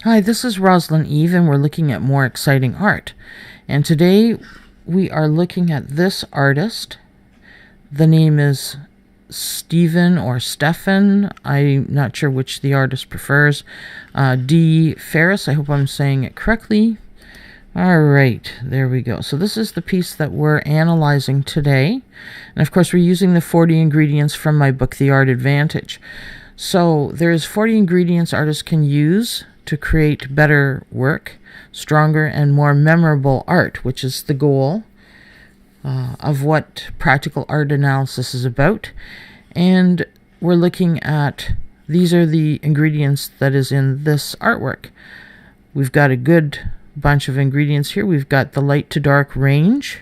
Hi, this is Roslynn Eve, and we're looking at more exciting art. And today we are looking at this artist. The name is Stephen or Stefan. I'm not sure which the artist prefers. D. Ferris. I hope I'm saying it correctly. All right, there we go. So this is the piece that we're analyzing today. And of course, we're using the 40 ingredients from my book, The Art Advantage. So there's 40 ingredients artists can use to create better work, stronger and more memorable art, which is the goal of what practical art analysis is about. And we're looking at, these are the ingredients that is in this artwork. We've got a good bunch of ingredients here. We've got the light to dark range,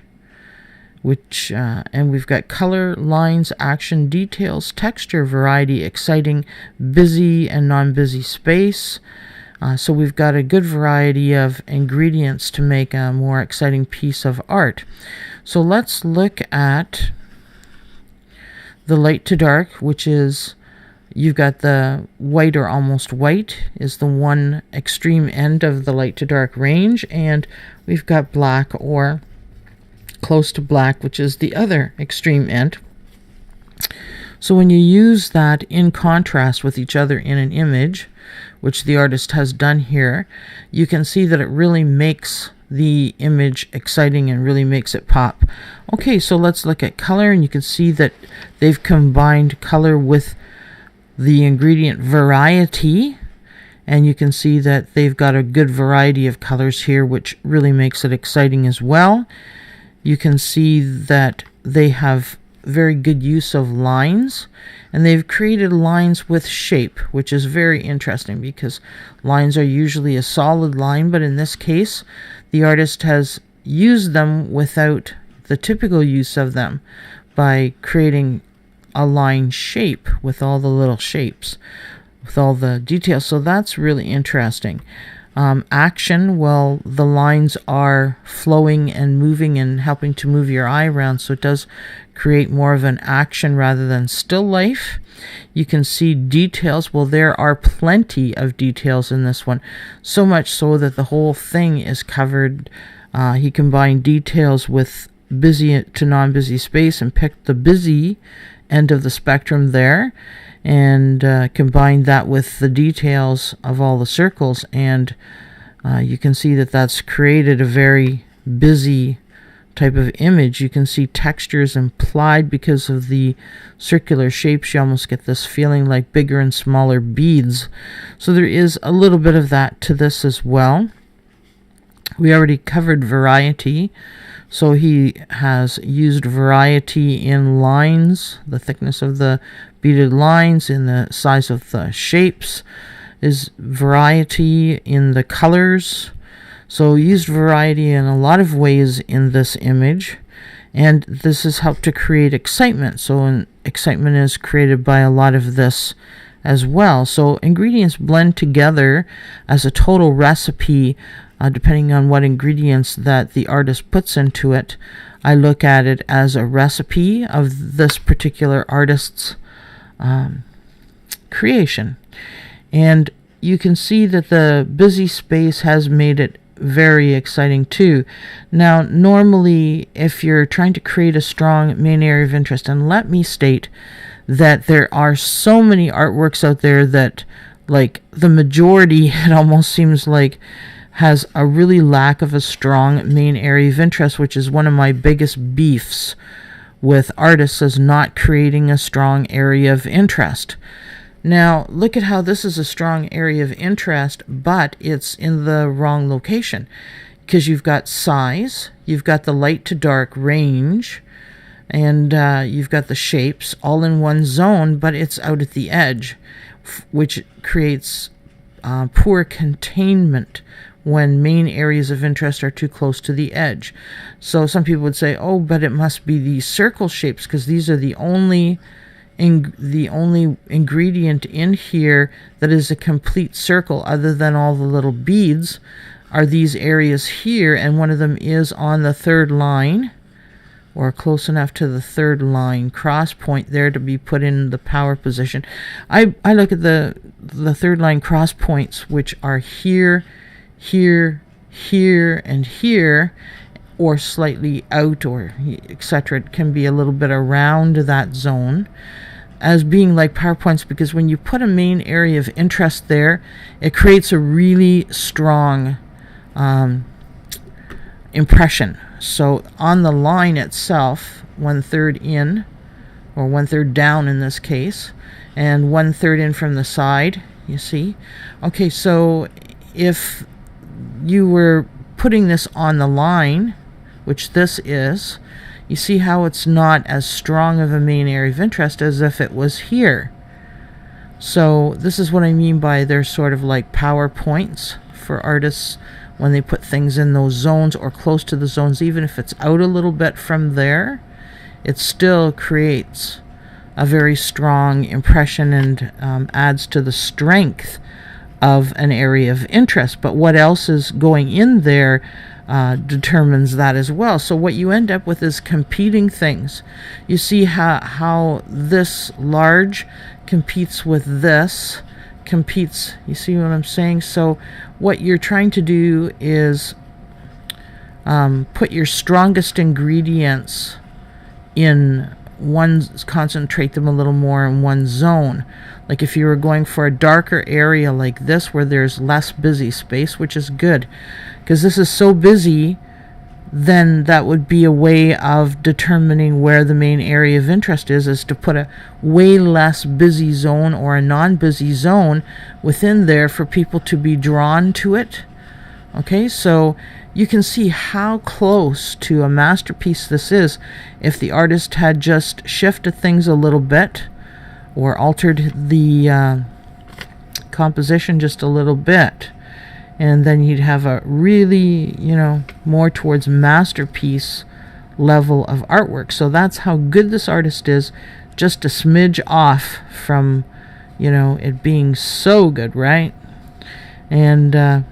which and we've got color, lines, action, details, texture, variety, exciting, busy and non-busy space. So we've got a good variety of ingredients to make a more exciting piece of art. So let's look at the light to dark, which is, you've got the white or almost white is the one extreme end of the light to dark range, and we've got black or close to black, which is the other extreme end. So when you use that in contrast with each other in an image, which the artist has done here, you can see that it really makes the image exciting and really makes it pop. Okay, so let's look at color, and you can see that they've combined color with the ingredient variety, and you can see that they've got a good variety of colors here, which really makes it exciting as well. You can see that they have very good use of lines, and they've created lines with shape, which is very interesting because lines are usually a solid line, but in this case the artist has used them without the typical use of them by creating a line shape with all the little shapes, with all the details. So that's really interesting. Action, well, the lines are flowing and moving and helping to move your eye around, so it does create more of an action rather than still life. You can see details. Well, there are plenty of details in this one, so much so that the whole thing is covered. He combined details with busy to non-busy space and picked the busy end of the spectrum there, and combine that with the details of all the circles, and you can see that that's created a very busy type of image. You can see textures implied because of the circular shapes. You almost get this feeling like bigger and smaller beads. So there is a little bit of that to this as well. We already covered variety. So he has used variety in lines, the thickness of the beaded lines, in the size of the shapes, is variety in the colors. So he used variety in a lot of ways in this image, and this has helped to create excitement. So excitement is created by a lot of this as well. So ingredients blend together as a total recipe. Depending on what ingredients that the artist puts into it, I look at it as a recipe of this particular artist's creation. And you can see that the busy space has made it very exciting too. Now, normally, if you're trying to create a strong main area of interest, and let me state that there are so many artworks out there that, like, the majority, it almost seems like, has a really lack of a strong main area of interest, which is one of my biggest beefs with artists, is not creating a strong area of interest. Now, look at how this is a strong area of interest, but it's in the wrong location, because you've got size, you've got the light to dark range, and you've got the shapes all in one zone, but it's out at the edge, which creates poor containment when main areas of interest are too close to the edge. So some people would say, oh, but it must be these circle shapes, because these are the only ingredient in here that is a complete circle, other than all the little beads, are these areas here, and one of them is on the third line, or close enough to the third line cross point there to be put in the power position. I look at the the third line cross points, which are here, here, here, and here, or slightly out, or etc. It can be a little bit around that zone, as being like power points, because when you put a main area of interest there, it creates a really strong impression. So on the line itself, 1/3 in, or 1/3 down in this case, and 1/3 in from the side, you see. Okay, so if you were putting this on the line, which this is, you see how it's not as strong of a main area of interest as if it was here. So this is what I mean by they're sort of like power points for artists when they put things in those zones or close to the zones. Even if it's out a little bit from there, it still creates a very strong impression and adds to the strength of an area of interest. But what else is going in there determines that as well. So what you end up with is competing things. You see how this large competes with this, competes, you see what I'm saying? So what you're trying to do is put your strongest ingredients in one, concentrate them a little more in one zone. Like if you were going for a darker area like this where there's less busy space, which is good, because this is so busy, then that would be a way of determining where the main area of interest is to put a way less busy zone or a non-busy zone within there for people to be drawn to it. Okay, so you can see how close to a masterpiece this is if the artist had just shifted things a little bit or altered the composition just a little bit, and then you'd have a really, more towards masterpiece level of artwork. So that's how good this artist is, just a smidge off from, it being so good, right? And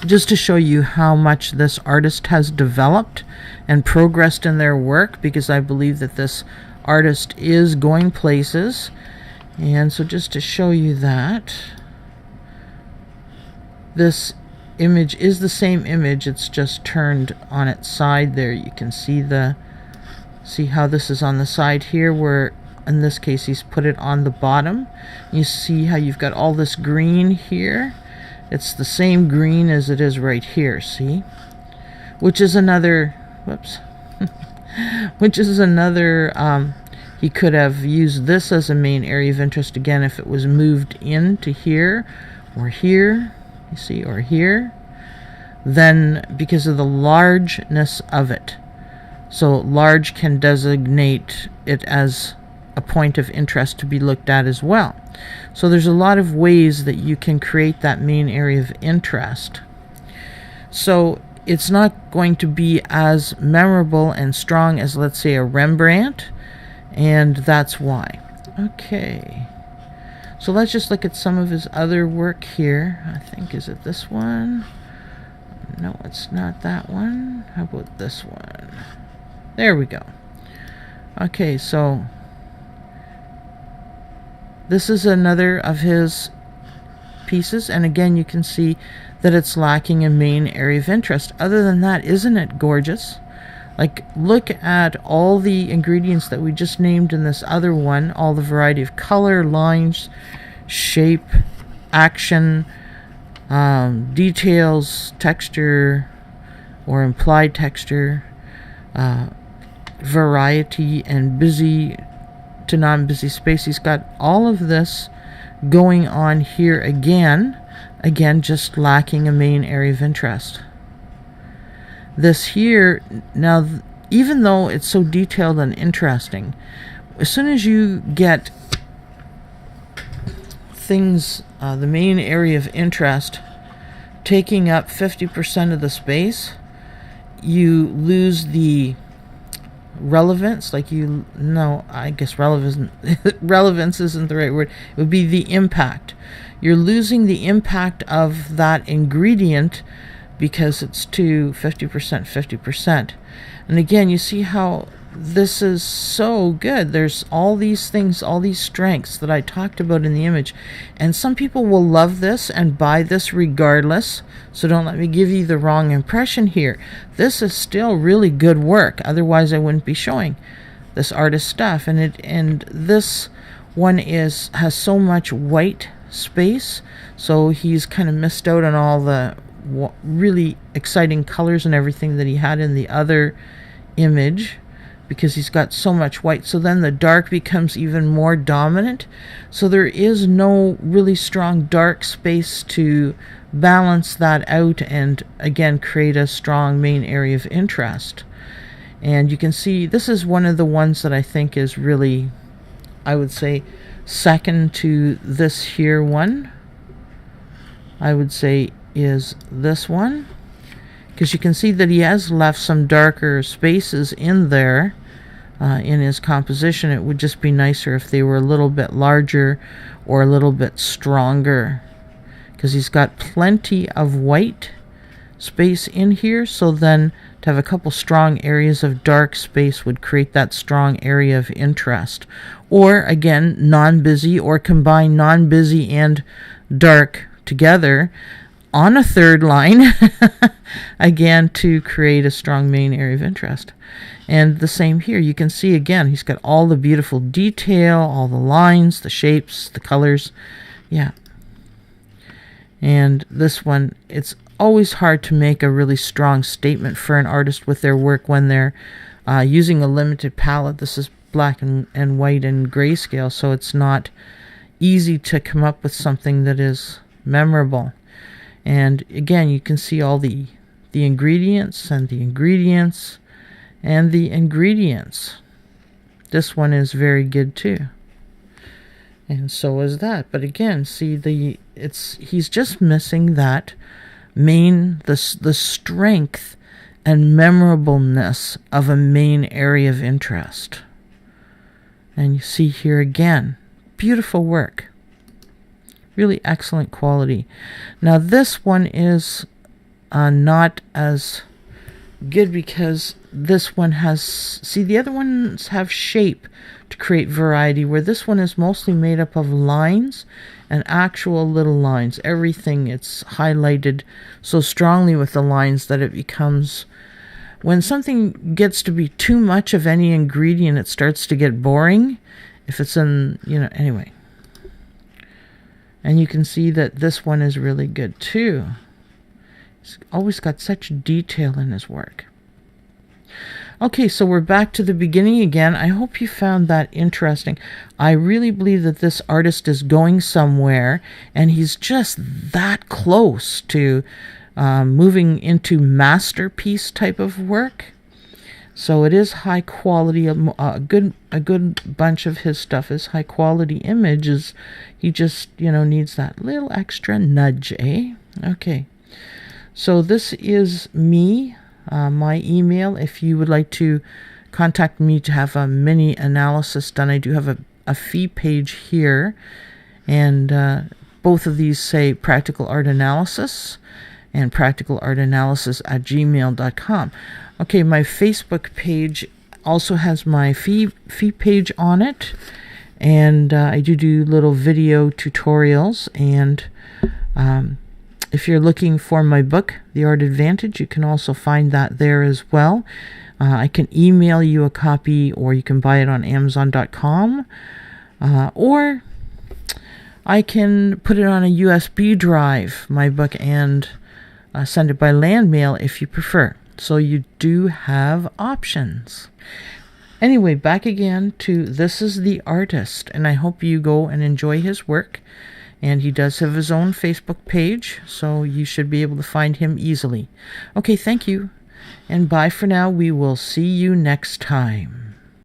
just to show you how much this artist has developed and progressed in their work, because I believe that this artist is going places. And so just to show you that, this image is the same image, it's just turned on its side there. You can see how this is on the side here, where in this case he's put it on the bottom. You see how you've got all this green here. It's the same green as it is right here, see? Which is another, he could have used this as a main area of interest again if it was moved into here, or here, you see, or here. Then, because of the largeness of it, so large can designate it as a point of interest to be looked at as well. So there's a lot of ways that you can create that main area of interest. So it's not going to be as memorable and strong as, let's say, a Rembrandt, and that's why. Okay, so let's just look at some of his other work here. I think, is it this one? No, it's not that one. How about this one? There we go. Okay, so this is another of his pieces, and again you can see that it's lacking a main area of interest. Other than that, isn't it gorgeous? Like, look at all the ingredients that we just named in this other one, all the variety of color, lines, shape, action, details, texture or implied texture, variety, and busy to non-busy space. He's got all of this going on here again, just lacking a main area of interest. This here, now, even though it's so detailed and interesting, as soon as you get things, the main area of interest taking up 50% of the space, you lose the relevance. I guess relevance isn't the right word. It would be the impact. You're losing the impact of that ingredient because it's to 50%, 50%. And again, you see how this is so good. There's all these things, all these strengths that I talked about in the image. And some people will love this and buy this regardless. So don't let me give you the wrong impression here. This is still really good work. Otherwise, I wouldn't be showing this artist stuff. And this one has so much white space. So he's kind of missed out on all the really exciting colors and everything that he had in the other image, because he's got so much white. So then the dark becomes even more dominant. So there is no really strong dark space to balance that out and again create a strong main area of interest. And you can see this is one of the ones that I think is really, I would say, second to this here one. I would say is this one, because you can see that he has left some darker spaces in there in his composition. It would just be nicer if they were a little bit larger or a little bit stronger, because he's got plenty of white space in here. So then to have a couple strong areas of dark space would create that strong area of interest. Or again, non-busy, or combine non-busy and dark together on a third line again to create a strong main area of interest. And the same here, you can see again he's got all the beautiful detail, all the lines, the shapes, the colors. Yeah. And this one, it's always hard to make a really strong statement for an artist with their work when they're using a limited palette. This is black and white and grayscale, so it's not easy to come up with something that is memorable. And again, you can see all the ingredients and the ingredients and the ingredients. This one is very good too. And so is that. But again, see he's just missing that main, the strength and memorableness of a main area of interest. And you see here again, beautiful work. Really excellent quality. Now this one is not as good because this one has, see, the other ones have shape to create variety, where this one is mostly made up of lines and actual little lines. Everything, it's highlighted so strongly with the lines that it becomes, when something gets to be too much of any ingredient, it starts to get boring. If it's in, anyway. And you can see that this one is really good too. He's always got such detail in his work. Okay, so we're back to the beginning again. I hope you found that interesting. I really believe that this artist is going somewhere, and he's just that close to moving into masterpiece type of work. So it is high quality. A good bunch of his stuff is high quality images. He just, needs that little extra nudge, eh? Okay. So this is me, my email. If you would like to contact me to have a mini analysis done, I do have a fee page here. And both of these say Practical Art Analysis and practicalartanalysis@gmail.com. Okay, my Facebook page also has my fee page on it, and I do little video tutorials. And if you're looking for my book, The Art Advantage, you can also find that there as well. I can email you a copy, or you can buy it on Amazon.com, or I can put it on a USB drive, my book, and send it by land mail if you prefer. So you do have options. Anyway, back again to This is the Artist, and I hope you go and enjoy his work. And he does have his own Facebook page, so you should be able to find him easily. Okay, thank you, and bye for now. We will see you next time.